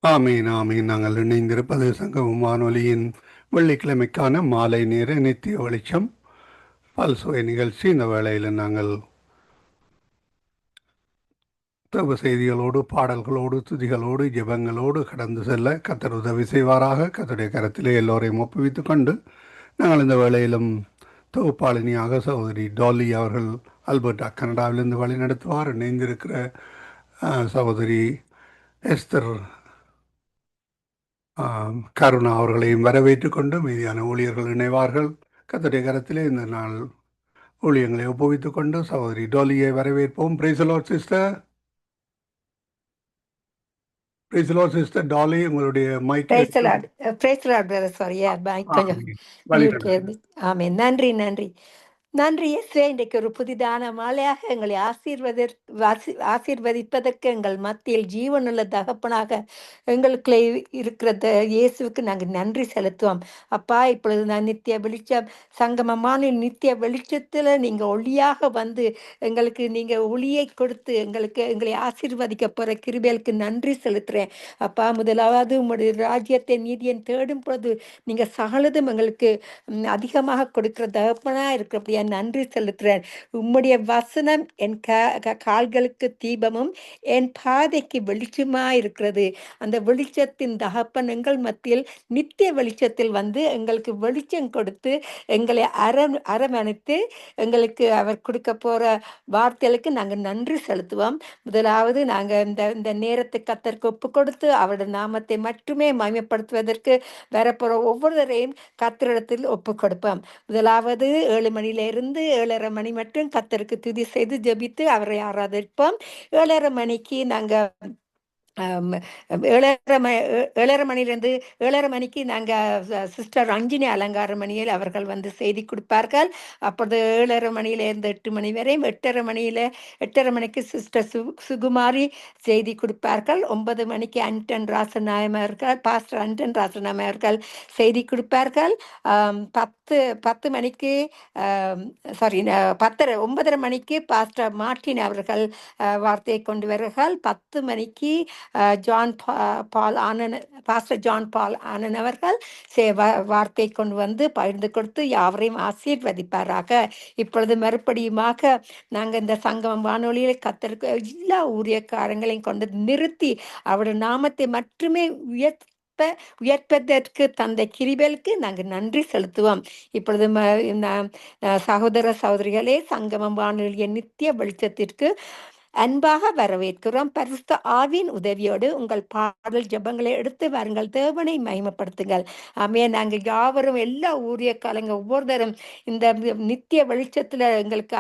ஆமீன் ஆமீன். நாங்கள் இணைந்திருப்பது சங்கமம் வானொலியின் வெள்ளிக்கிழமைக்கான மாலை நேர நித்திய வெளிச்சம் பல்சுவை நிகழ்ச்சி. இந்த வேளையில் நாங்கள் தவ செய்திகளோடு, பாடல்களோடு, துதிகளோடு, ஜெபங்களோடு கடந்து செல்ல கர்த்தர் உதவி செய்வாராக. கர்த்தருடைய கரத்திலே எல்லோரையும் ஒப்புவித்துக் கொண்டு நாங்கள் இந்த வேளையிலும் தொகுப்பாளினியாக சகோதரி டாலி அவர்கள் அல்பர்டா கனடாவிலிருந்து வழி நடத்துவார். இணைந்திருக்கிற சகோதரி எஸ்தர் கருணா அவர்களையும் வரவேற்றுக் கொண்டு மீதியான ஊழியர்கள் இணைவார்கள். கர்த்தருடைய கரத்திலே இந்த நாள் ஊழியங்களை ஒப்புவித்துக் கொண்டு சகோதரி டோலியை வரவேற்போம். Praise the lord sister. Praise the lord sister Dolly, உங்களுடைய mike praise the lord. Praise the lord brother. Sorry, mike கொஞ்சம் மியூட்ல இருந்து. ஆமென். நன்றி நன்றி நன்றி இயேசுவே. இன்றைக்கு ஒரு புதிதான மாலையாக எங்களை ஆசீர்வதிப்பதற்கு எங்கள் மத்தியில் ஜீவனுள்ள தகப்பனாக எங்களுக்குள்ளே இருக்கிற இயேசுவுக்கு நாங்கள் நன்றி செலுத்துவோம். அப்பா, இப்பொழுது நான் நித்திய வெளிச்சம் சங்கமமான நித்திய வெளிச்சத்தில் நீங்கள் ஒளியாக வந்து எங்களுக்கு நீங்கள் ஒளியை கொடுத்து எங்களை ஆசீர்வதிக்க போகிற கிருபைகளுக்கு நன்றி செலுத்துகிறேன். அப்பா, முதலாவது உங்களுடைய ராஜ்யத்தை நீதியை தேடும் பொழுது நீங்கள் சகலதும் எங்களுக்கு அதிகமாக கொடுக்கிற தகப்பனா இருக்கிறபடியா நன்றி செலுத்துகிறேன். உம்முடைய வசனம் என் கால்களுக்கு தீபமும் என் பாதைக்கு வெளிச்சமா இருக்கிறது. அந்த வெளிச்சத்தின் தகப்பன் எங்கள் மத்தியில் நித்திய வெளிச்சத்தில் வந்து எங்களுக்கு வெளிச்சம் கொடுத்து எங்களை அரவணைத்து எங்களுக்கு அவர் கொடுக்க போற வார்த்தைகளுக்கு நாங்கள் நன்றி செலுத்துவோம். முதலாவது நாங்கள் இந்த நேரத்தை கர்த்தருக்கு ஒப்பு கொடுத்து அவருடைய நாமத்தை மட்டுமே மகிமைப்படுத்துவதற்கு வரப்போற ஒவ்வொருவரையும் கர்த்தரிடத்தில் ஒப்பு கொடுப்போம். முதலாவது 7 மணியிலிருந்து 7:30 மணி மட்டும் கர்த்தருக்கு துதி செய்து ஜெபித்து அவரை ஆராதிப்போம். 7:30 மணிக்கு நாங்கள் 7:30 மணிலேருந்து 7:30 மணிக்கு நாங்கள் சிஸ்டர் ரஞ்சினி அலங்கார மணியில் அவர்கள் வந்து செய்தி கொடுப்பார்கள். அப்பொழுது 7:30 மணியிலேருந்து 8 மணி வரையும் 8:30 மணிக்கு சிஸ்டர் சுகுமாரி செய்தி கொடுப்பார்கள். 9 மணிக்கு அன்டன் ராசநாயம் அவர்கள் பாஸ்டர் அன்டன் ராசநாயம் அவர்கள் செய்தி கொடுப்பார்கள். 10 மணிக்கு சாரி 9:30 மணிக்கு பாஸ்டர் மார்டின் அவர்கள் வார்த்தையை கொண்டு வருகிறார்கள். 10 மணிக்கு பாஸ்டர் ஜான் பால் ஆனன் அவர்கள் வார்த்தை கொண்டு வந்து பகிர்ந்து கொடுத்து யாவரையும் ஆசீர்வதிப்பாராக. இப்பொழுது மறுபடியுமாக நாங்கள் இந்த சங்கமம் வானொலியில் கர்த்தருக்கு எல்லா ஊழியக்காரங்களையும் கொண்டு நிறுத்தி அவருடைய நாமத்தை மட்டுமே உயர்ப்பதற்கு தந்த கிருபைகளுக்கு நாங்கள் நன்றி செலுத்துவோம். இப்பொழுது சகோதர சகோதரிகளே, சங்கமம் வானொலியின் நித்திய வெளிச்சத்திற்கு அன்பாக வரவேற்கிறோம். பரிசுத்த ஆவியின் உதவியோடு உங்கள் பாடல் ஜெபங்களை எடுத்து வாருங்கள். தேவனை மகிமைப்படுத்துங்கள். ஆமென். நாங்கள் யாவரும் எல்லா ஊழியக்காரங்க ஒவ்வொருத்தரும் இந்த நித்திய வெளிச்சத்தில் எங்களுக்கு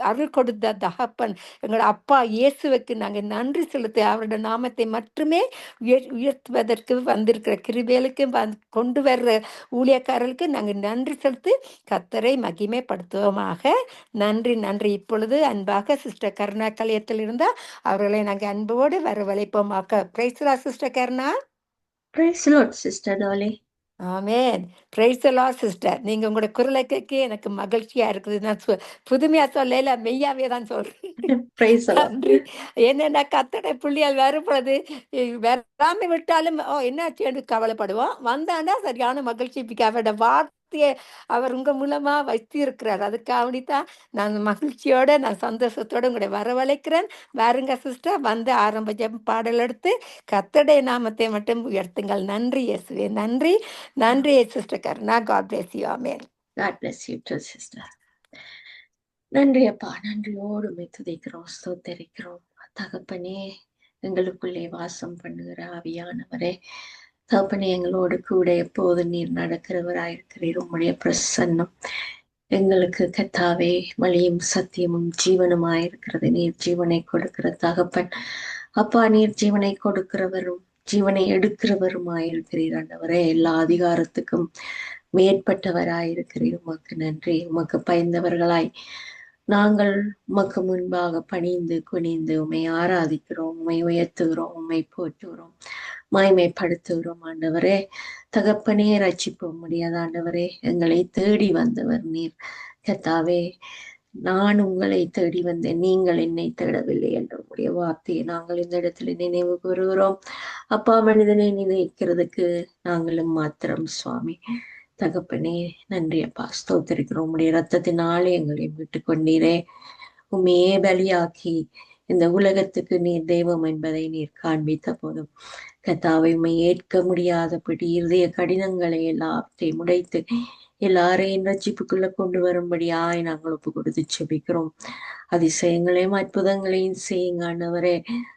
அருள் கொடுத்த தகப்பன் எங்களோட அப்பா இயேசுவுக்கு நாங்கள் நன்றி செலுத்தி அவருடைய நாமத்தை மட்டுமே உயர்த்துவதற்கு வந்திருக்கிற கிருபைகளுக்கு கொண்டு வர்ற ஊழியக்காரர்களுக்கு நாங்கள் நன்றி செலுத்தி கர்த்தரை மகிமைப்படுத்துவோமாக. நன்றி நன்றி. இப்பொழுது அன்பாக சிஸ்டர் கருணா கலையத்தில் இருந்தால் அவர்களை நாங்கள் அன்போடு வரவழைப்போமாக்க. Praise the lord sister Karuna. Praise the lord sister Dolly. Amen. Praise the lord sister. நீங்க உங்களோட குரலை கேட்க எனக்கு மகிழ்ச்சியா இருக்குது. நான் புதுமையா சொல்லல, மெய்யாவே தான் சொல்றேன். நன்றி. என்னென்ன கத்தடை புள்ளியால் வரும்பொழுது வராம விட்டாலும் என்னாச்சு கவலைப்படுவோம். வந்தாண்டா சரியான மகிழ்ச்சி. அவரோட வார்த்தையை அவர் உங்க மூலமா வைத்து இருக்கிறார். அதுக்காகத்தான் நான் மகிழ்ச்சியோட நான் சந்தோஷத்தோட உங்களை வரவழைக்கிறேன். வாருங்க சிஸ்டர், வந்து ஆரம்ப பாடல் எடுத்து கர்த்தருடைய நாமத்தை மட்டும் உயர்த்துங்கள். நன்றி இயேசுவே. நன்றி நன்றி sister Karuna. God bless you. Amen. God bless you too, sister. நன்றி அப்பா. நன்றியோடு துதிக்கிறோம், ஸ்தோத்தரிக்கிறோம். தகப்பனே, எங்களுக்குள்ளே வாசம் பண்ணுகிற ஆவியானவரே, தகப்பனே, எங்களோடு கூட எப்போது நீர் நடக்கிறவராயிருக்கிறீர். உம்முடைய பிரசன்னம் எங்களுக்கு கர்த்தாவே வழியும் சத்தியமும் ஜீவனுமாயிருக்கிறது. நீர் ஜீவனை கொடுக்கிற தகப்பன் அப்பா. நீர் ஜீவனை கொடுக்கிறவரும் ஜீவனை எடுக்கிறவருமாயிருக்கிறீர் ஆண்டவரே. எல்லா அதிகாரத்துக்கும் மேற்பட்டவராயிருக்கிறீர். உமக்கு நன்றி. உமக்கு பயந்தவர்களாய் நாங்கள் உமக்கு முன்பாக பணிந்து குனிந்து உம்மை ஆராதிக்கிறோம், உம்மை உயர்த்துகிறோம், உம்மை போற்றுகிறோம், மகிமைப்படுத்துகிறோம் ஆண்டவரே. தகப்பனே, ரட்சிப்ப முடியாத ஆண்டவரே, எங்களை தேடி வந்தவர் நீர் கர்த்தாவே. நான் உங்களை தேடி வந்தேன், நீங்கள் என்னை தேடவில்லை என்ற உடைய வார்த்தையை நாங்கள் இந்த இடத்துல நினைவு கூறுகிறோம் அப்பா, மனிதனை நினைக்கிறதுக்கு நாங்களும் மாத்திரம் சுவாமி. தகப்பனே, நன்றி அப்பா, ஸ்தோத்திரிக்கிறோம். உம்முடைய ரத்தத்தினாலே எங்களை மீட்டுக் கொண்டீரே. உம்மையே பலியாக்கி இந்த உலகத்துக்கு நீர் தெய்வம் என்பதை நீர் காண்பித்த போதும் கர்த்தாவை உம்மை ஏற்க முடியாதபடி இருதய கடினங்களை எல்லாத்தையும் உடைத்து எல்லாரையும் ரட்சிப்புக்குள்ள கொண்டு வரும்படியாய் நாங்கள் ஒப்பு கொடுத்து செபிக்கிறோம். அதிசயங்களையும் அற்புதங்களையும் செய்யுங்க ஆண்டவரே.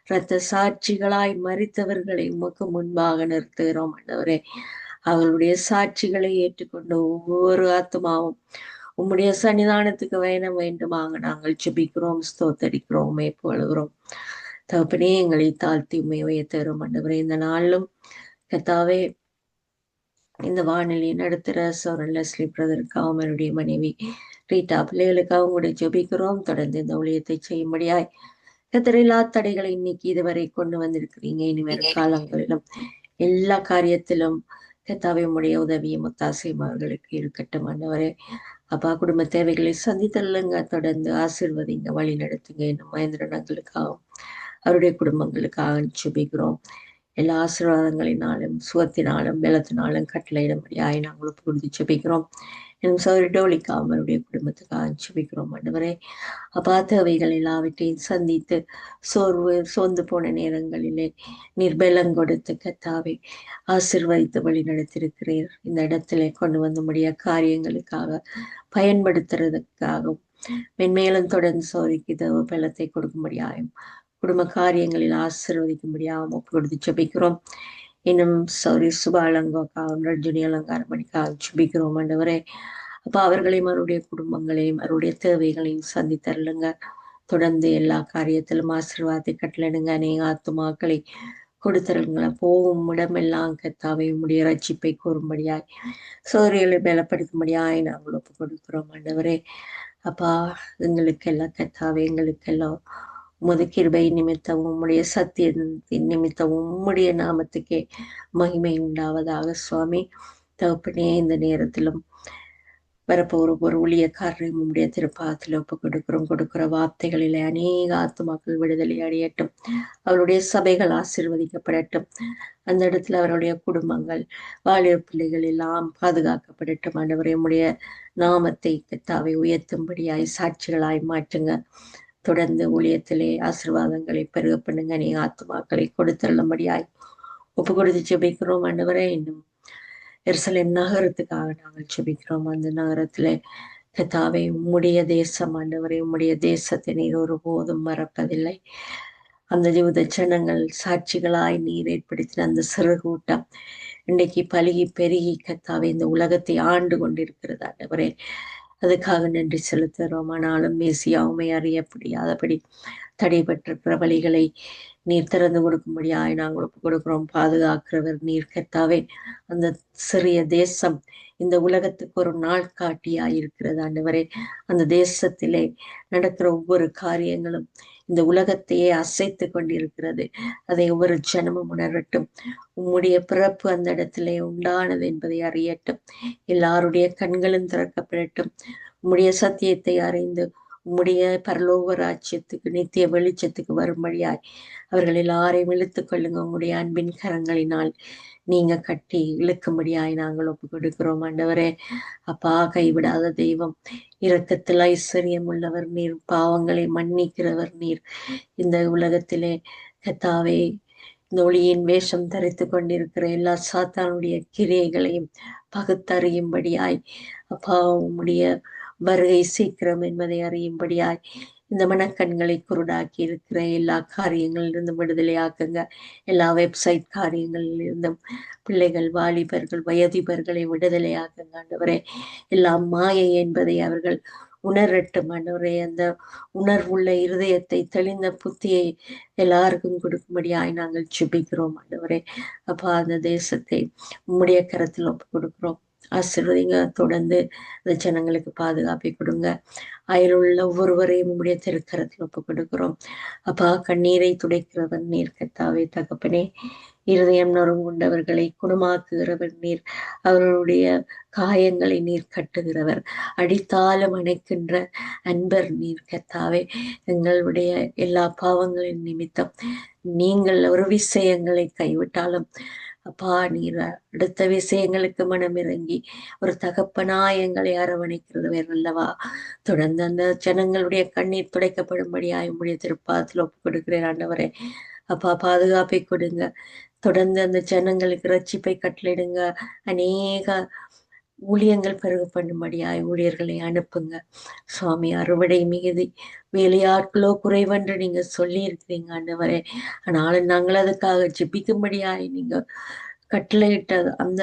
இரத்த சாட்சிகளாய் மரித்தவர்களை உமக்கு முன்பாக நிறுத்துகிறோம் ஆண்டவரே. அவர்களுடைய சாட்சிகளை ஏற்றுக்கொண்டு ஒவ்வொரு ஆத்மாவும் உம்முடைய சன்னிதானத்துக்கு வேண்டுமாக நாங்கள் செபிக்கிறோம், ஸ்தோத்தரிக்கிறோம், மேற்கொள்கிறோம். தகப்பனே, எங்களை தாழ்த்தி உண்மை உயர்த்துகிறோம் ஆண்டவரே. இந்த நாளிலும் கர்த்தாவே, இந்த வானிலை நடத்துகிற சோரன் லெஸ்லி பிரதருக்காக, அவருடைய மனைவி ரீட்டா பிள்ளைகளுக்காக உங்களுடைய ஜெபிக்கிறோம். தொடர்ந்து இந்த ஊழியத்தை செய்யும்படியாய் கர்த்தர் எல்லா தடைகளை இன்னைக்கு இதுவரை கொண்டு வந்திருக்கிறீங்க. இனிமேல் காலங்களிலும் எல்லா காரியத்திலும் கர்த்தாவே உம்முடைய உதவியும் ஒத்தாசையும் அவர்களுக்கு இருக்கட்டும் ஆண்டவரே. அப்பா, குடும்ப தேவைகளை சந்தித்தல்லுங்க, தொடர்ந்து ஆசீர்வதிங்க, வழி நடத்துங்க. இன்னும் மகேந்திரனங்களுக்காகவும் அவருடைய குடும்பங்களுக்காக ஜெபிக்கிறோம். எல்லா ஆசீர்வாதங்களினாலும் சுகத்தினாலும் பலத்தினாலும் கட்டளையிடும்படியாய் நாங்கள் புரிந்து ஜெபிக்கிறோம். இன்னும் சௌரி டோலிக்காகவும் அவருடைய குடும்பத்துக்காக ஜெபிக்கிறோம் ஆண்டவரே. அப்பா, தேவைகள் எல்லாவற்றையும் சந்தித்து சோர்ந்து போன நேரங்களிலே நீர் பலம் கொடுத்து கர்த்தாவே ஆசீர்வதித்து வழி நடத்திருக்கிறீர். இந்த இடத்துல கொண்டு வந்தபடிய காரியங்களுக்காக பயன்படுத்துறதுக்காகவும் மென்மேலும் தொடர்ந்து சோரிக்கு தேவ பலத்தை கொடுக்கும்படியாயும் குடும்ப காரியங்களில் ஆசீர்வதிக்கும்படியாகவும் ஒப்பு கொடுத்து ஜெபிக்கிறோம். இன்னும் சௌரி சுபாலங்கோக்காகவும் ரஜினி அலங்காரமணிக்காக ஜெபிக்கிறோம் ஆண்டவரே. அப்ப அவர்களையும் அவருடைய குடும்பங்களையும் அவருடைய தேவைகளையும் சந்தித்தருளுங்க. தொடர்ந்து எல்லா காரியத்திலும் ஆசீர்வாதத்தை கட்டளிடுங்க. அநேக ஆத்துமாக்களை கொடுத்தருங்கள. போகும் இடமெல்லாம் கர்த்தாவை உம்முடைய ரட்சிப்பை கூறும்படியாய் சோரியலை பலப்படுத்தும்படியாய் நாங்கள் ஒப்பு கொடுக்கிறோம் ஆண்டவரே. அப்பா, எங்களுக்கெல்லாம் கர்த்தாவை, எங்களுக்கெல்லாம் உமது கிருபை நிமித்தமும் உம்முடைய சத்தியத்தின் நிமித்தமும் உம்முடைய நாமத்துக்கே மகிமை உண்டாவதாக சுவாமி. தகப்பனே, இந்த நேரத்திலும் வரப்போற ஒரு ஊழியக்காரரையும் உம்முடைய திருப்பாதத்தில் ஒப்பு கொடுக்கிற வார்த்தைகளிலே அநேக ஆத்துமாக்கள் விடுதலை அடையட்டும். அவருடைய சபைகள் ஆசீர்வதிக்கப்படட்டும். அந்த இடத்துல அவருடைய குடும்பங்கள், வாலிப பிள்ளைகள் எல்லாம் பாதுகாக்கப்படட்டும். ஆண்டவரே, உம்முடைய நாமத்தை கர்த்தாவை உயர்த்தும்படியாய் சாட்சிகளாய் மாற்றுங்க. தொடர்ந்து ஊழியத்திலே ஆசீர்வாதங்களை பெருக பண்ணுங்க. நீ ஆத்துமாக்களை கொடுத்தள்ளும்படியாய் ஒப்பு கொடுத்து ஜெபிக்கிறோம் ஆண்டவரே. இன்னும் எருசலேம் நகரத்துக்காக நாங்கள் ஜெபிக்கிறோம். அந்த நகரத்திலே கர்த்தாவே உம்முடைய தேசம் ஆண்டவரே, உம்முடைய தேசத்தை நீர் ஒருபோதும் மறப்பதில்லை. அந்த யூத ஜனங்கள் சாட்சிகளாய் நீர் ஏற்படுத்தின அந்த சிறு கூட்டம் இன்றைக்கு பலுகி பெருகி கர்த்தாவே இந்த உலகத்தை ஆண்டு கொண்டிருக்கிறது ஆண்டவரே. அதுக்காக நன்றி செலுத்துகிறோம். ஆனாலும் மேசியாவுமை அறியப்படியாதபடி தடைபட்டிருக்கிற வழிகளை நீர் திறந்து கொடுக்கும்படியாய் நாங்கள் ஒப்பு கொடுக்கிறோம். பாதுகாக்கிறவர் நீர் கர்த்தாவே. அந்த சிறிய தேசம் இந்த உலகத்துக்கு ஒரு நாள் காட்டியாய் இருக்கிறது ஆண்டவரே. அந்த தேசத்திலே நடக்கிற ஒவ்வொரு காரியங்களும் இந்த உலகத்தையே அசைத்து கொண்டிருக்கிறது. அதை ஒவ்வொரு ஜனமும் உணரட்டும். உம்முடைய பிறப்பு அந்த இடத்திலே உண்டானது என்பதை அறியட்டும். எல்லாருடைய கண்களும் திறக்கப்படட்டும். உம்முடைய சத்தியத்தை அறிந்து உம்முடைய பரலோக ராஜ்யத்துக்கு நித்திய வெளிச்சத்துக்கு வரும்படியாய் அவர்கள் எல்லாரையும் இழுத்துக் கொள்ளுங்க. உங்களுடைய அன்பின் கரங்களினால் நீங்க கட்டி இழுக்கும்படியாய் நாங்கள் ஒப்பு கொடுக்கிறோம் ஆண்டவரே. அப்பா, கைவிடாத தெய்வம், இரக்கத்தில் ஐஸ்வர்யம் உள்ளவர் நீர், பாவங்களை மன்னிக்கிறவர் நீர். இந்த உலகத்திலே கர்த்தாவே இந்த ஒளியின் வேஷம் தரித்து கொண்டிருக்கிற எல்லா சாத்தானுடைய கிரியைகளையும் பகுத்தறியும்படியாய் அப்பா, உம்முடைய வருகை சீக்கிரம் என்பதை அறியும்படியாய் இந்த மனக்கண்களை குருடாக்கி இருக்கிற எல்லா காரியங்களிலிருந்தும் விடுதலையாக்குங்க. எல்லா வெப்சைட் காரியங்களிலிருந்தும் பிள்ளைகள், வாலிபர்கள், வயதிபர்களை விடுதலையாக்குங்க ஆண்டவரே. எல்லாம் மாயை என்பதை அவர்கள் உணரட்டும் ஆண்டவரே. அந்த உணர்வுள்ள இருதயத்தை, தெளிந்த புத்தியை எல்லாருக்கும் கொடுக்கும்படியாய் நாங்கள் ஜெபிக்கிறோம் ஆண்டவரே. அப்பா, அந்த தேசத்தை உம்முடைய கரத்தில் ஒப்பு கொடுக்கிறோம். ஆசீர்வதிங்க. தொடர்ந்து அந்த ஜனங்களுக்கு பாதுகாப்பை கொடுங்க. அயலுள்ள ஒவ்வொருவரையும் உம்முடைய திருக்கரத்தில் ஒப்புக் கொடுக்கிறோம். அப்பா, கண்ணீரை துடைக்கிறவர் நீர் கர்த்தாவே. தகப்பனே, இருதயம் நொறுங்குண்டவர்களை குணமாக்குகிறவர் நீர். அவர்களுடைய காயங்களை நீர் கட்டுகிறவர். அடித்தாலும் அணைக்கின்ற அன்பர் நீர் கர்த்தாவே. எங்களுடைய எல்லா பாவங்களின் நிமித்தம் நீங்கள் ஒரு விஷயங்களை கைவிட்டாலும் அப்பா, நீர் அடுத்த விஷயங்களுக்கு மனமிறங்கி ஒரு தகப்பனாய் எங்களை அரவணைக்கிறவர் அல்லவா. தொடர்ந்து அந்த ஜனங்களுடைய கண்ணீர் துடைக்கப்படும்படியாய் உம்முடைய திருப்பாதத்தில் ஒப்புக் கொடுக்கிறேன் ஆண்டவரே. அப்பா, பாதுகாப்பை கொடுங்க. தொடர்ந்து அந்த ஜனங்களுக்கு ரட்சிப்பை கட்டளிடுங்க. அநேக ஊழியங்கள் பெருகு பண்ணும்படியாய் ஊழியர்களை அனுப்புங்க சுவாமி. அறுவடை மிகுதி, வேலையாட்களோ குறைவென்று நீங்க சொல்லி இருக்கிறீங்க ஆண்டவரே. ஆனாலும் நாங்கள் அதுக்காக ஜெபிக்கும்படியாய் நீங்க கட்டளையிட்ட அந்த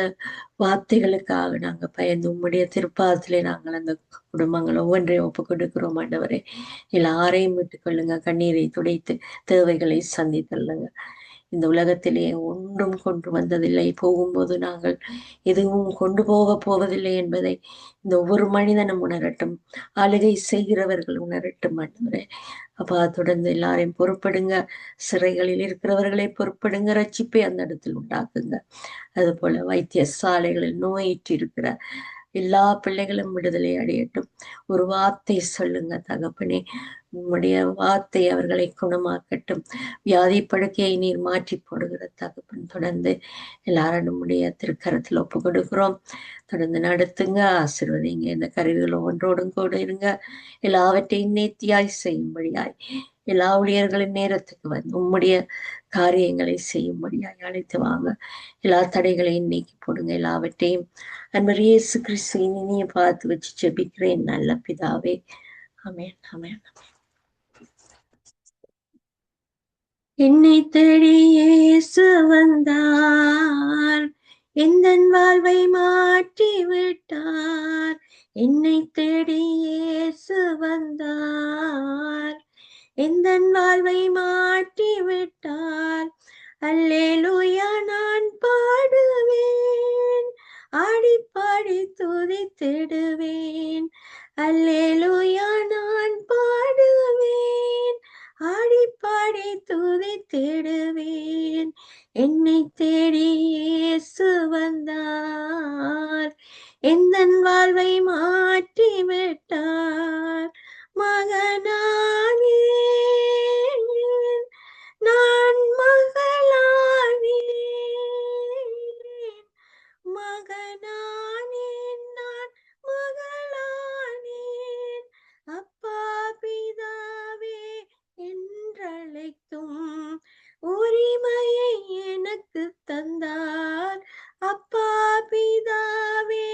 வார்த்தைகளுக்காக நாங்க பயந்து உம்முடைய திருப்பாதத்திலே நாங்கள் அந்த குடும்பங்கள் ஒவ்வொன்றையும் ஒப்புக் கொடுக்கிறோம் ஆண்டவரே. எல்லாரையும் விட்டுக் கொள்ளுங்க. கண்ணீரை துடைத்து தேவைகளை சந்தித்தள்ளுங்க. இந்த உலகத்திலே ஒன்றும் கொண்டு வந்ததில்லை. போகும்போது நாங்கள் எதுவும் கொண்டு போவதில்லை என்பதை இந்த ஒவ்வொரு மனிதனும் உணரட்டும். ஆளுகை செய்கிறவர்கள் உணரட்டும் ஆண்டவரே. அப்பா, தொடர்ந்து எல்லாரையும் பொறுப்படுங்க. சிறைகளில் இருக்கிறவர்களை பொறுப்படுங்க. ரட்சிப்பை அந்த இடத்தில் உண்டாக்குங்க. அதுபோல வைத்தியசாலைகளில் நோயிற்று இருக்கிற எல்லா பிள்ளைகளும் விடுதலை அடையட்டும். ஒரு வார்த்தை சொல்லுங்க தகப்பனே. உம்முடைய வார்த்தை அவர்களை குணமாக்கட்டும். வியாதி படுக்கையை நீர் மாற்றி போடுகிற தகப்பன். தொடர்ந்து எல்லாரும் நம்முடைய திருக்கரத்தில் ஒப்பு கொடுக்கிறோம். தொடர்ந்து நடத்துங்க, ஆசீர்வதிங்க. இந்த கருவிகள் ஒவ்வொன்றோடும் கூட இருங்க. எல்லாவற்றையும் நேர்த்தியாய் செய்யும்படியாய் எல்லா ஊழியர்களின் நேரத்துக்கு வந்து உம்முடைய காரியங்களை செய்யும்படியாய் அழைத்து வாங்க. எல்லா தடைகளையும் நீக்கி போடுங்க. எல்லாவற்றையும் அன்பர் இயேசு கிறிஸ்துவின் இனிய பார்த்து வச்சு ஜெபிக்கிறேன் நல்ல பிதாவே. ஆமென், ஆமென். என்னை தேடி இயேசு வந்தார், எந்தன் வாழ்வை மாற்றி விட்டார். என்னை தேடி இயேசு வந்தார், எந்தன் வாழ்வை மாற்றி விட்டார். அல்லேலூயா நான் பாடுவேன், ஆடி பாடி துதித்திடுவேன். அல்லேலூயா நான் பாடுவேன், ஆடி பாடி துதித்திடுவேன். என்னை தேடி இயேசு வந்தார், எந்தன் வாழ்வை மாற்றி விட்டார். மகனானேன், நான் மகளானேன். மகனானேன், நான் மகளானேன். அப்பா பிதாவே என்றழைக்கும் உரிமையை எனக்கு தந்தார். அப்பா பிதாவே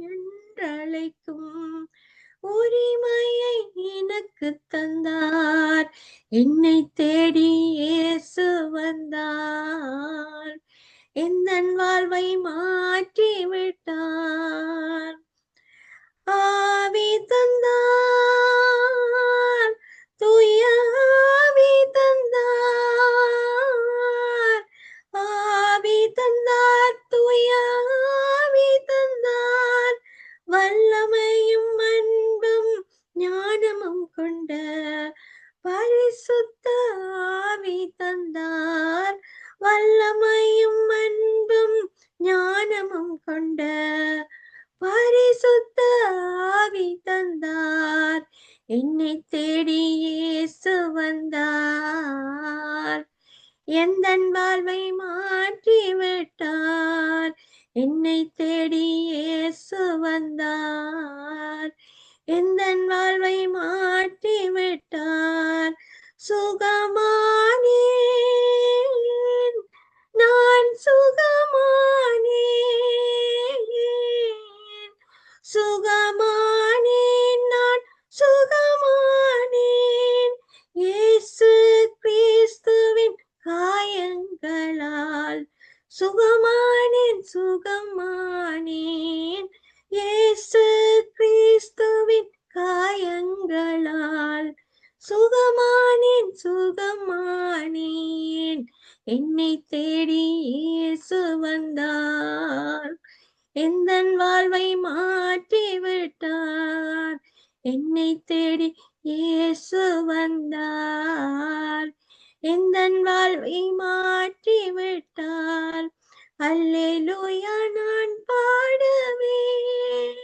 என்றழைக்கும் உரிமையை எனக்கு தந்தார். என்னை தேடி இயேசு வந்தார், எந்தன் வாழ்வை மாற்றி விட்டார். ஆவி தந்தார், தூய ஆவி தந்தார். ஆவி தந்தார், தூய ஆவி தந்தார். வல்லமையும் அன்பும் ஞானமும் கொண்ட பரிசுத்த ஆவி தந்தார். வல்லமையும் அன்பும் ஞானமும் கொண்ட பரிசுத்த ஆவி தந்தார். என்னை தேடி இயேசு வந்தார், எந்தன் வாழ்வை மாற்றி விட்டார். என்னை தேடி இயேசு வந்தார், எந்தன் வாழ்வை மாற்றி விட்டார். சுகமானேன், நான் சுகமானேன். சுகமானேன், நான் சுகமானேன். இயேசு கிறிஸ்துவின் காயங்களால் சுகமானேன், சுகமானேன். இயேசு கிறிஸ்துவின் காயங்களால் சுகமானேன், சுகமானேன். என்னை தேடி இயேசு வந்தார், எந்தன் வாழ்வை மாற்றி விட்டார். என்னை தேடி இயேசு வந்தார். எந்தன் வாழ்வை மாற்றி விட்டார். அல்லேலூயா நான் பாடுவேன்,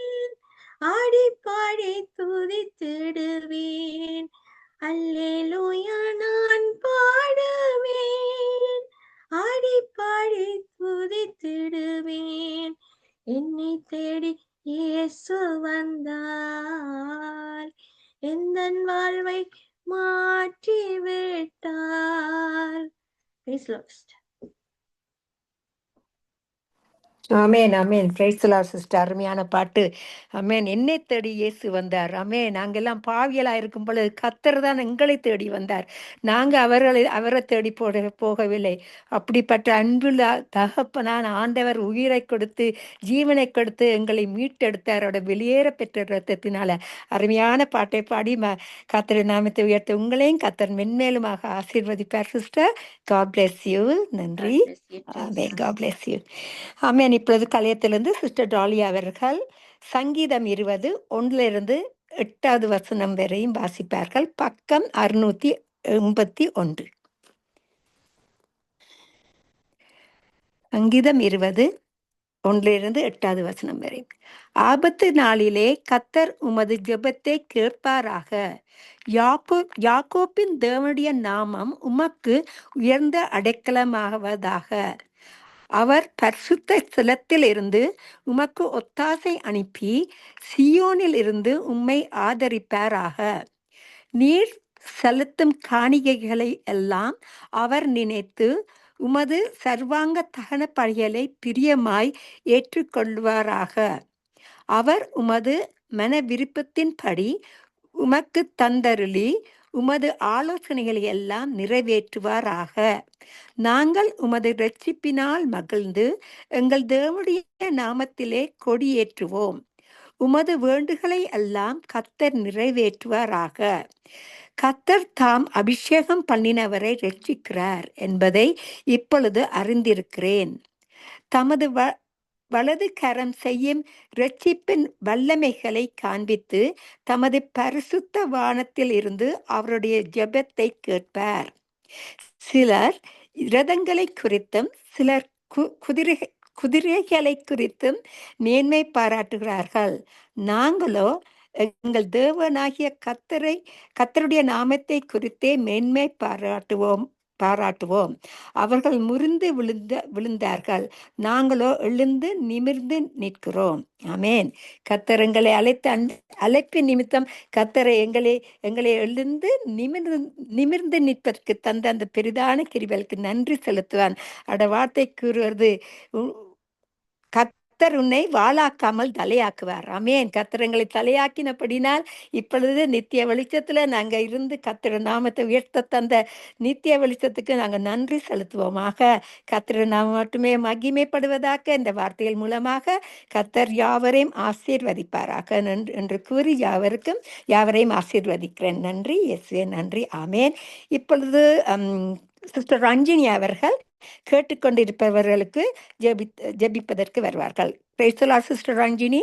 ஆடி பாடி துதித்திடுவேன். அல்லேலூயா நான் பாடுவேன், ஆடி பாடி துதித்திடுவேன். என்னை தேடி இயேசு வந்தார். எந்தன் வாழ்வை மாற்றி விட்டார். Praise the Lord. Amen amen. Price the lord sister. அருமையான பாட்டு. ஆமேன். என்னை தேடி இயேசு வந்தார். ஆமேன். நாங்கெல்லாம் பாவியலா இருக்கும் பொழுது கர்த்தர் தான் எங்களை தேடி வந்தார். நாங்க அவரை தேடி போகவில்லை. அப்படிப்பட்ட அன்புள்ள தகப்பனான ஆண்டவர் உயிரை கொடுத்து ஜீவனை கொடுத்து எங்களை மீட்டெடுத்தார். அவரோட வெளியேற பெற்ற ரத்தத்தினால. அருமையான பாட்டை பாடி கர்த்தர் நாமத்தை உயர்த்த உங்களையும் கர்த்தர் மென்மேலுமாக ஆசீர்வதிப்பார் சிஸ்டர். God bless you. நன்றி. God bless you too, amen. sister. God bless you. Amen. இப்பொழுது கலையத்திலிருந்து சிஸ்டர் டாலி அவர்கள் சங்கீதம் 20 1-8 வசனம் வரையும் வாசிப்பார்கள். பக்கம் 681. சங்கீதம் 20 1-8 வசனம் வரை. ஆபத்து நாளிலே கர்த்தர் உமது ஜெபத்தை கேட்பாராக. யாக்கோப்பின் தேவனுடைய நாமம் உமக்கு உயர்ந்த அடைக்கலமாவதாக. அவர் பரிசுத்த ஸ்தலத்தில் இருந்து உமக்கு ஒத்தாசை அனுப்பி சியோனில் இருந்து உம்மை ஆதரிப்பாராக. நீர் செலுத்தும் காணிக்கைகளை எல்லாம் அவர் நினைத்து உமது சர்வாங்க தகன பலிகளை பிரியமாய் ஏற்றுக்கொள்வாராக. அவர் உமது மன விருப்பத்தின்படி உமக்கு தந்தருளி உமது ஆலோசனைகளை எல்லாம் நிறைவேற்றுவாராக. நாங்கள் உமது இரட்சிப்பினால் மகிழ்ந்து எங்கள் தேவனுடைய நாமத்திலே கொடியேற்றுவோம். உமது வேண்டுகளை எல்லாம் கர்த்தர் நிறைவேற்றுவாராக. கர்த்தர் தாம் அபிஷேகம் பண்ணினவரை ரட்சிக்கிறார் என்பதை இப்பொழுது அறிந்திருக்கிறேன். தமது வலது கரம் செய்யும் இரட்சிப்பின் வல்லமைகளை காண்பித்து தமது பரிசுத்த வானத்தில் இருந்து அவருடைய ஜெபத்தை கேட்பார். சிலர் இரதங்களை குறித்தும் சிலர் குதிரைகளை குறித்தும் மேன்மை பாராட்டுகிறார்கள். நாங்களோ எங்கள் தேவனாகிய கர்த்தருடைய நாமத்தை குறித்தே மேன்மை பாராட்டுவோம். அவர்கள் முறிந்து விழுந்தார்கள், நாங்களோ எழுந்து நிமிர்ந்து நிற்கிறோம். ஆமேன். கர்த்தர் எங்களை அழைப்பு நிமித்தம் கர்த்தரை எங்களை எழுந்து நிமிர்ந்து நிற்பதற்கு தந்த அந்த பெரிதான கிருபைக்கு நன்றி செலுத்துவான். அட வார்த்தை கூறுவது, கர்த்தர் உன்னை வாளாக்காமல் தலையாக்குவார். ஆமேன். கர்த்தர் எங்களை தலையாக்கினபடினால் இப்பொழுது நித்திய வெளிச்சத்துல நாங்க இருந்து கர்த்தர் நாமத்தை உயர்த்த தந்த நித்திய வெளிச்சத்துக்கு நாங்க நன்றி செலுத்துவோமாக. கர்த்தர் நாம மட்டுமே மகிமைப்படுவதாக. இந்த வார்த்தைகள் மூலமாக கர்த்தர் யாவரையும் ஆசீர்வதிப்பாராக என்று கூறி யாவரையும் ஆசீர்வதிக்கிறேன். நன்றி இயேசுவே. நன்றி. ஆமேன். இப்பொழுது சிஸ்டர் ரஞ்சினி அவர்கள் கேட்டுக்கொண்டிருப்பவர்களுக்கு ஜெபிப்பதற்கு வருவார்கள். Praise the Lord, Sister Ranjini.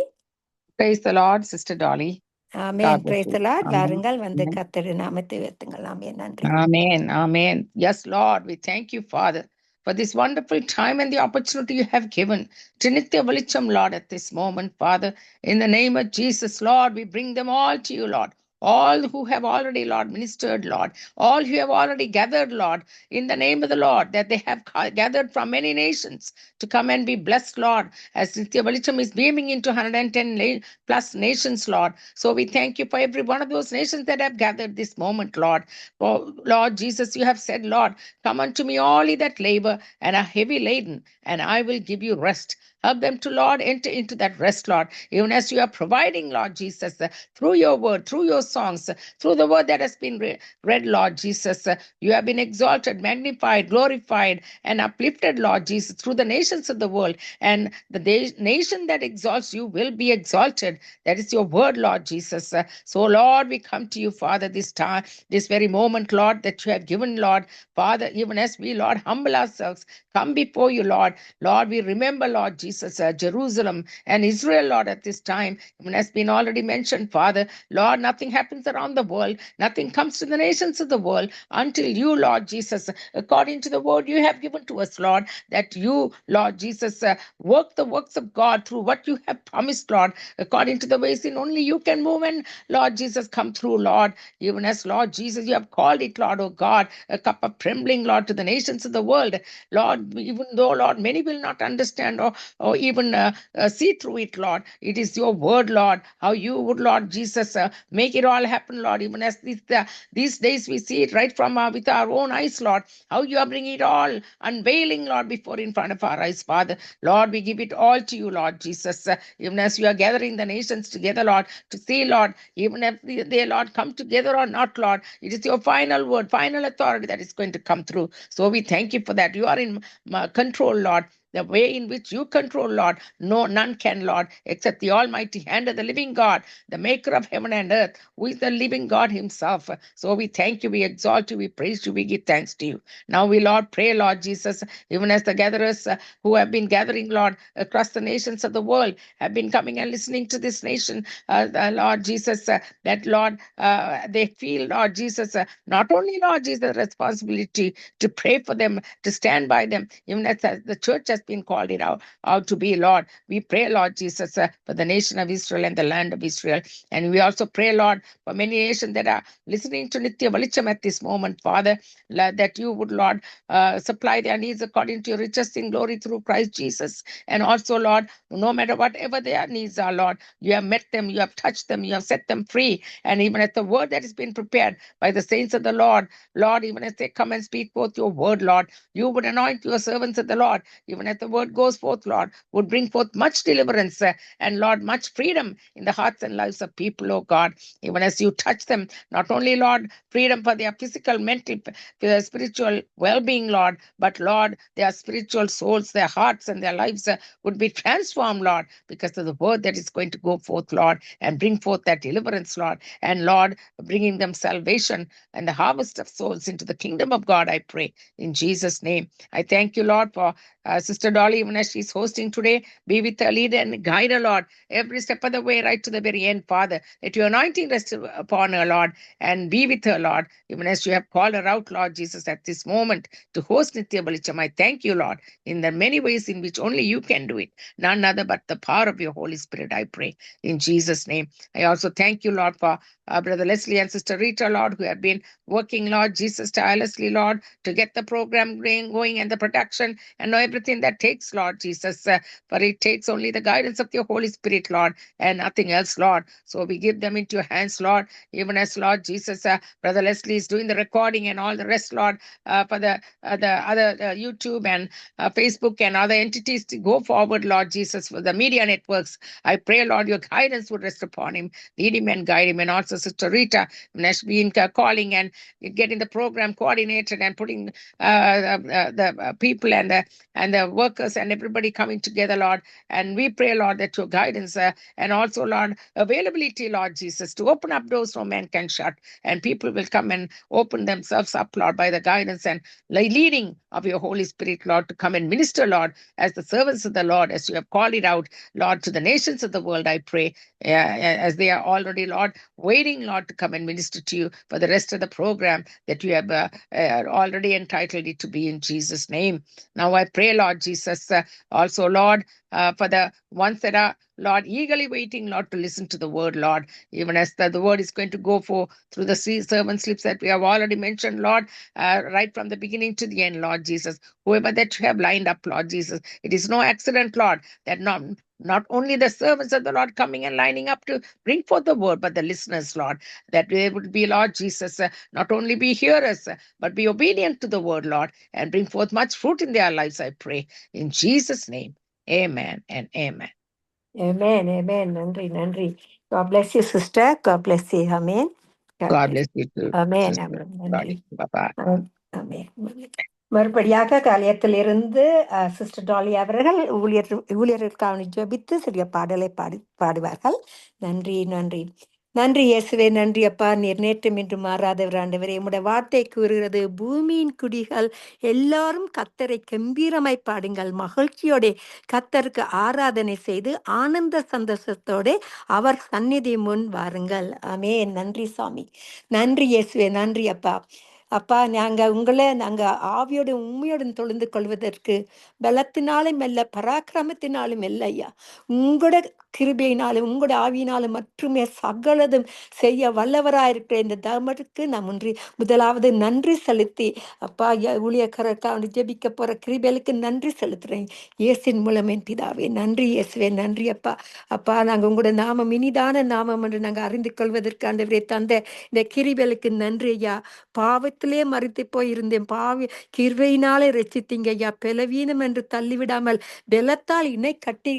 Praise the Lord, Sister Dolly. Amen. Praise the Lord. வாருங்கள், வந்து கர்த்தரின் நாமத்தை உயர்த்துங்கள். ஆமென். நன்றி. Amen. Amen. Yes, Lord, we thank you, Father, for this wonderful time and the opportunity you have given to Nitya Velicham, Lord, at this moment, Father. In the name of Jesus, Lord, we bring them all to you, Lord. All who have already, Lord, ministered, Lord. All who have already gathered, Lord, in the name of the Lord, that they have gathered from many nations to come and be blessed, Lord, as Nitya Velicham is beaming into 110 plus nations, Lord. So we thank you for every one of those nations that have gathered this moment, Lord. Oh, Lord Jesus, you have said, Lord, come unto me all ye that labor and are heavy laden, and I will give you rest. Help them to, Lord, enter into that rest, Lord, even as you are providing, Lord Jesus, through your word, through your songs, through the word that has been read, Lord Jesus. You have been exalted, magnified, glorified, and uplifted, Lord Jesus, through the nations of the world. And the nation that exalts you will be exalted. That is your word, Lord Jesus. So, Lord, we come to you, Father, this time, this very moment, Lord, that you have given, Lord, Father, even as we, Lord, humble ourselves, come before you, Lord. Lord, we remember, Lord Jesus, Jerusalem and Israel, Lord, at this time, even has been already mentioned, Father. Lord, nothing happens around the world, nothing comes to the nations of the world until you, Lord Jesus, according to the word you have given to us, Lord, that you, Lord Jesus, work the works of God through what you have promised, Lord, according to the ways in only you can move, and Lord Jesus, come through, Lord, even as, Lord Jesus, you have called it, Lord, oh God, a cup of trembling, Lord, to the nations of the world. Lord, even though, Lord, many will not understand or even see through it, Lord, it is your word, Lord, how you would, Lord Jesus, make it all happen, Lord, even as these days we see it right from with our own eyes, Lord, how you are bringing it all, unveiling, Lord, before in front of our eyes, Father. Lord, we give it all to you, Lord Jesus, even as you are gathering the nations together, Lord, to see, Lord, even if they, Lord, come together or not, Lord, it is your final word, final authority that is going to come through. So we thank you for that. You are in control, Lord. The way in which you control, Lord, none can, Lord, except the almighty hand of the living God, the maker of heaven and earth, who is the living God himself. So we thank you, we exalt you, we praise you, we give thanks to you. Now we, Lord, pray, Lord Jesus, even as the gatherers who have been gathering, Lord, across the nations of the world, have been coming and listening to this nation, Lord Jesus, that, Lord, they feel, Lord Jesus, not only, Lord Jesus, responsibility to pray for them, to stand by them, even as the church has been called it out to be, Lord. We pray, Lord Jesus, for the nation of Israel and the land of Israel. And we also pray, Lord, for many nations that are listening to Nitya Valicham at this moment, Father, that you would, Lord, supply their needs according to your riches in glory through Christ Jesus. And also, Lord, no matter whatever their needs are, Lord, you have met them, you have touched them, you have set them free. And even as the word that has been prepared by the saints of the Lord, even as they come and speak forth your word, Lord, you would anoint your servants of the Lord, even as the word goes forth, Lord, would bring forth much deliverance and, Lord, much freedom in the hearts and lives of people, oh God, even as you touch them, not only, Lord, freedom for their physical, mental, spiritual well-being, Lord, but, Lord, their spiritual souls, their hearts and their lives would be transformed, Lord, because of the word that is going to go forth, Lord, and bring forth that deliverance, Lord, and, Lord, bringing them salvation and the harvest of souls into the kingdom of God, I pray, in Jesus' name. I thank you, Lord, for Sister Dolly, even as she's hosting today. Be with her, lead and guide her, Lord, every step of the way, right to the very end, Father. Let your anointing rest upon her, Lord, and be with her, Lord, even as you have called her out, Lord Jesus, at this moment to host Nitya Valicham. I thank you, Lord, in the many ways in which only you can do it. None other but the power of your Holy Spirit, I pray, in Jesus' name. I also thank you, Lord, for Brother Leslie and Sister Rita, Lord, who have been working, Lord Jesus, tirelessly, Lord, to get the program going and the production and everything that takes, Lord Jesus. For it takes only the guidance of your Holy Spirit, Lord, and nothing else, Lord. So we give them into your hands, Lord, even as, Lord Jesus, Brother Leslie is doing the recording and all the rest, Lord, for the other YouTube and Facebook and other entities to go forward, Lord Jesus, for the media networks. I pray, Lord, your guidance would rest upon him, lead him and guide him. And also Sister Rita, has been calling and getting the program coordinated and putting the people and the workers and everybody coming together, Lord. And we pray, Lord, that your guidance and also, Lord, availability, Lord Jesus, to open up doors no man can shut. And people will come and open themselves up, Lord, by the guidance and leading of your Holy Spirit, Lord, to come and minister, Lord, as the servants of the Lord, as you have called it out, Lord, to the nations of the world, I pray, as they are already, Lord, waiting, Lord, to come and minister to you for the rest of the program that you have already entitled it to be, in Jesus' name. Now I pray, Lord Jesus, also, Lord, for the ones that are, Lord, eagerly waiting, Lord, to listen to the word, Lord, even as the word is going to go through the servant slips that we have already mentioned, Lord, right from the beginning to the end, Lord Jesus. Whoever that you have lined up, Lord Jesus, it is no accident, Lord, that not only the servants of the Lord coming and lining up to bring forth the word, but the listeners, Lord, that they would be, Lord Jesus, not only be hearers, but be obedient to the word, Lord, and bring forth much fruit in their lives, I pray, in Jesus' name. Amen and amen. Amen, amen. Nandri. God bless you, sister. God bless you. Amen. God bless you too, amen, sister. ஆமென். நன்றி. Bye-bye. ஆமென். மறுபடியாக காலையத்திலிருந்து sister tally அவர்கள் ஊழியர்களுக்காக ஜெபித்து சிறிய பாடலை பாடுவார்கள். நன்றி, நன்றி, நன்றி இயேசுவே. நன்றி அப்பா. நீர் நேற்றும் இன்று மாறாதவர் ஆண்டவரே. உம்முடைய வார்த்தை கூறுகிறது, பூமியின் குடிகள் எல்லாரும் கர்த்தரை கம்பீரமாய் பாடுங்கள், மகிழ்ச்சியோட கர்த்தருக்கு ஆராதனை செய்து ஆனந்த சந்தோஷத்தோட அவர் சந்நிதி முன் வாருங்கள். ஆமென். நன்றி சாமி. நன்றி இயேசுவே. நன்றி அப்பா. அப்பா, நாங்க ஆவியோட உண்மையோடு தொழுந்து கொள்வதற்கு பலத்தினாலும் அல்ல, பராக்கிரமத்தினாலும் அல்ல ஐயா, உங்களோட கிருபையினாலும் உங்களோட ஆவியினாலும் மட்டுமே சகலதும் செய்ய வல்லவராயிருக்கிற இந்த தர்மத்துக்கு நான் முதலாவது நன்றி செலுத்தி, அப்பா ஊழியக்காரருக்காக ஜெபிக்க போற கிருபைகளுக்கு நன்றி செலுத்துறேன் இயேசின் மூலம் என் பிதாவே. நன்றி இயேசுவே. நன்றி அப்பா. அப்பா, நாங்க உங்களோட நாமம் இனிதான நாமம் என்று நாங்க அறிந்து கொள்வதற்கு ஆண்டவரே தந்த இந்த கிருபைகளுக்கு நன்றி ஐயா. பாவத்திலே மறித்து போயிருந்தேன், பாவி கிருபையினாலே ரட்சித்தீங்க ஐயா. பலவீனம் என்று தள்ளிவிடாமல் பலத்தால்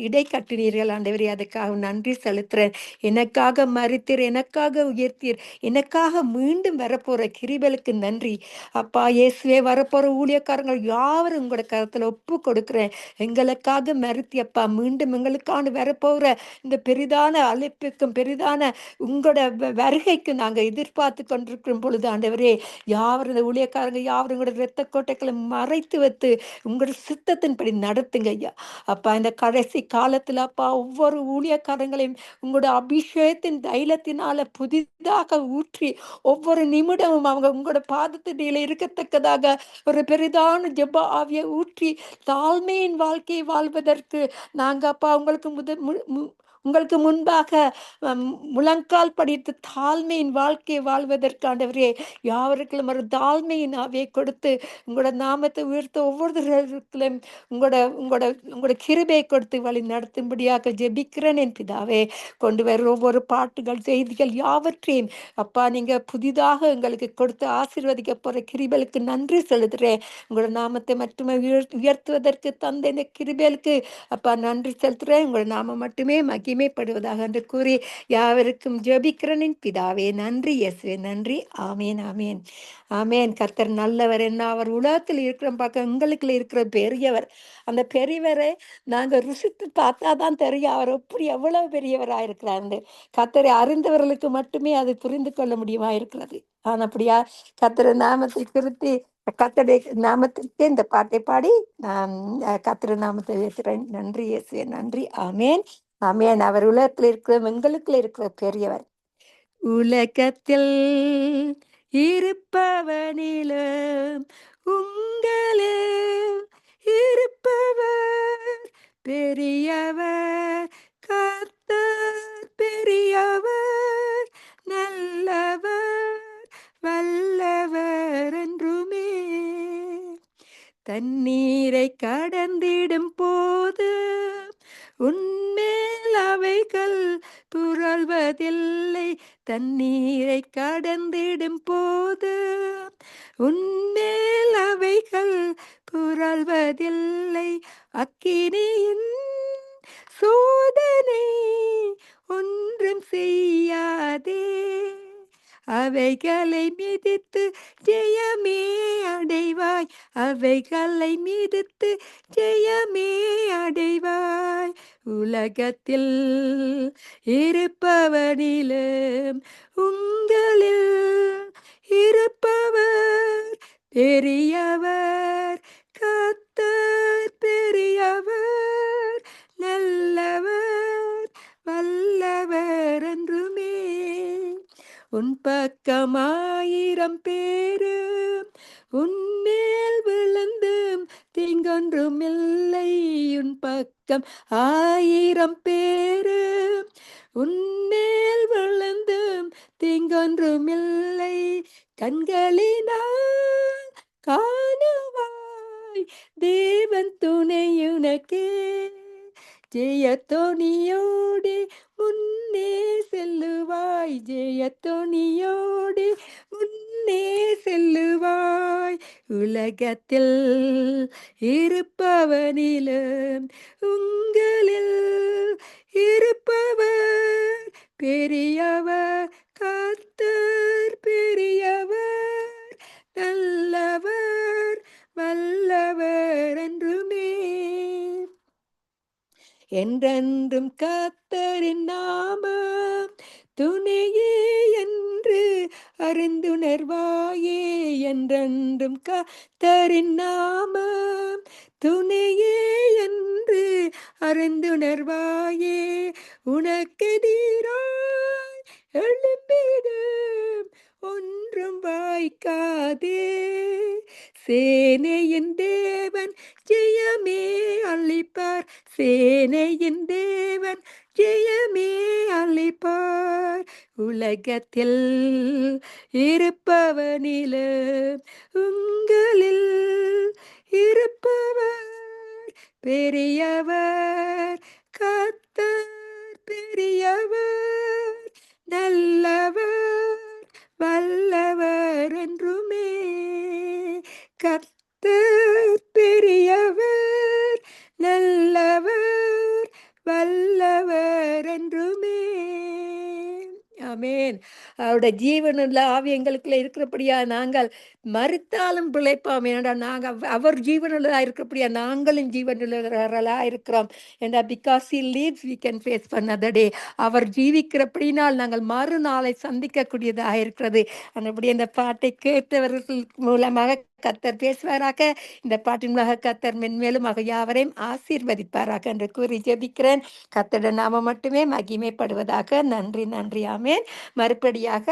இடை கட்டினீர்கள் ஆண்டவரே. அதுக்காக நன்றி செலுத்துறேன். எனக்காக மறித்தீர், எனக்காக உயர்த்தீர், எனக்காக மீண்டும் வரப்போற கிருபைகளுக்கு நன்றி அப்பா. இயேசுவே, வரப்போற ஊழியக்காரங்கள் யாவரும் உங்களோட கருத்துல ஒப்பு கொடுக்கிறேன். எங்களுக்காக மறுத்தி அப்பா, மீண்டும் எங்களுக்கான வரப்போகிற இந்த பெரிதான அழைப்புக்கும் பெரிதான உங்களோட வருகைக்கு நாங்க எதிர்பார்த்து கொண்டிருக்கும் பொழுது ஆண்டவரே, யாவரும் இந்த ஊழியக்காரங்க யாவரும் உங்களோட இரத்த கோட்டைகளை மறைத்து வைத்து உங்களோட சித்தத்தின்படி நடத்துங்க ஐயா. அப்பா, இந்த கடைசி காலத்துல அப்பா, ஒவ்வொரு ஊழியக்காரங்களையும் உங்களோட அபிஷேகத்தின் தைலத்தினால புதிதாக ஊற்றி ஒவ்வொரு நிமிடமும் அவங்க உங்களோட பாதத்திடையில இருக்கத்தக்கதாக ஒரு பெரிதான ஜெப ஆவியை ஊற்றி தாழ்மையின் வாழ்க்கையை வாழ்வதற்கு நாங்க அப்பா உங்களுக்கு முன்பாக முழங்கால் படித்து தாழ்மையின் வாழ்க்கையை வாழ்வதற்காண்டவரே, யாவருக்கும் ஒரு தாழ்மையின் ஆவியை கொடுத்து உங்களோட நாமத்தை உயர்த்த ஒவ்வொருத்தருக்கும் உங்களோட கிருபையை கொடுத்து வழி நடத்தும்படியாக ஜெபிக்கிறேன் என் பிதாவே. கொண்டு வர ஒவ்வொரு பாட்டுகள் செய்திகள் யாவற்றையும் அப்பா, நீங்க புதிதாக எங்களுக்கு கொடுத்து ஆசீர்வதிக்க போற கிருபைகளுக்கு நன்றி செலுத்துறேன். உங்களோட நாமத்தை மட்டுமே உயர்த்துவதற்கு தந்த இந்த கிருபைகளுக்கு அப்பா நன்றி செலுத்துறேன். உங்களோட நாமம் மட்டுமே மகிமைப்படுவதாக என்று கூறி யாவருக்கும் ஜெபிக்கிறேன் பிதாவே. நன்றி இயேசுவே. நன்றி. ஆமேன், ஆமேன், ஆமேன். கர்த்தர் நல்லவர். என்ன அவர் உலகத்தில் இருக்கிற பார்க்க எங்களுக்குள்ள இருக்கிற பெரியவர். அந்த பெரியவரை நாங்க ருசித்து பார்த்தாதான் தெரியும் அவர் எப்படி எவ்வளவு பெரியவராயிருக்கிறார். கர்த்தரை அறிந்தவர்களுக்கு மட்டுமே அது புரிந்து கொள்ள முடியுமா இருக்கிறது. அப்படியா கர்த்தர் நாமத்தை குறித்து கர்த்தருடைய நாமத்திற்கு இந்த பாட்டை பாடி நான் கர்த்தர் நாமத்தை உயர்த்துறேன். நன்றி இயேசுவே. நன்றி. ஆமேன், ஆமேன். அவர் உலகத்தில் இருக்கிற எங்களுக்குள்ள இருக்கிற பெரியவர். உலகத்தில் இருப்பவனிலும் உங்களில் இருப்பவர் பெரியவர். கர்த்தர் பெரியவர், நல்லவர், வல்லவர் என்றுமே. தண்ணீரை கடந்திடும் போது உன்மேல் அவைகள் புரள்வதில்லை. தண்ணீரை கடந்திடும் போது உன்மேல் அவைகள் புரள்வதில்லை. அக்கினியின் சோதனை ஒன்றும் செய்யாதே. அவைகளை மிதித்து ஜெயமே அடைவாய். அவைகளை மிதித்து ஜெயமே அடைவாய். உலகத்தில் இருப்பவனிலும் உங்களில் இருப்பவர் பெரியவர். கர்த்தர் பெரியவர், நல்லவர், வல்லவர் என்றுமே. உன் பக்கம் 1000 பேரும் உன்மேல் விழுந்தும் தீங்கொன்றும் இல்லை. உன் பக்கம் 1000 பேரும் உன்மேல் விழுந்தும் தீங்கொன்றும் இல்லை. கண்களினால் காணுவாய் தேவன் துணையுனக்கே. ஜெயத்தோனியோடு முன்னே செல்லுவாய். ஜெயத்தோனியோடு முன்னே செல்லுவாய். உலகத்தில் இருப்பவனிலும் உங்களில் இருப்பவர் பெரியவர். கர்த்தர் பெரியவர், நல்லவர், வல்லவர் என்றுமே. என்றென்றும் கர்த்தரின் நாமம் துணையே என்று அறிந்துணர்வாயே. என்றென்றும் கர்த்தரின் நாமம் துணையே என்று அறிந்துணர்வாயே. உனக்கெதிராய் எழும்பிடும் ஒன்றும் வாய்க்காதே. சேனையின் தேவன் ஜெயமே அளிப்பார், சேனையின் தேவன் ஜெயமே அளிப்பார். உலகத்தில் இருப்பவனிலும் உங்களில் இருப்பவர் பெரியவர். கர்த்தர் பெரியவர், நல்லவர், வல்லவர் என்றுமே. கர்த்தர் பெரியவர், நல்லவர், வல்லவர் என்றுமே. ஆமென். அவருடைய ஜீவனுள்ள ஆவி எங்களுக்குள்ள இருக்கிறபடியா நாங்கள் மரித்தாலும் பிழைப்போம். ஏனென்றால் நாங்கள் அவர் ஜீவனுள்ளதா இருக்கிறபடியா நாங்களும் ஜீவனுள்ளவர்களா இருக்கிறோம். ஏன்னா because he lives we can face for another day. அவர் ஜீவிக்கிறபடினால் நாங்கள் மறுநாளை சந்திக்கக்கூடியதாக இருக்கிறது. அப்படி இந்த பாட்டை கேட்டவர்கள் மூலமாக கர்த்தர் பேசுவாராக. இந்த பாட்டின் மூலமாக கர்த்தர் மென்மேலும் யாவரையும் ஆசீர்வதிப்பாராக என்று கூறி ஜெபிக்கிறேன். கர்த்தருடைய நாமம் மட்டுமே மகிமைப்படுவதாக. நன்றி, நன்றி. ஆமென். மறுபடியாக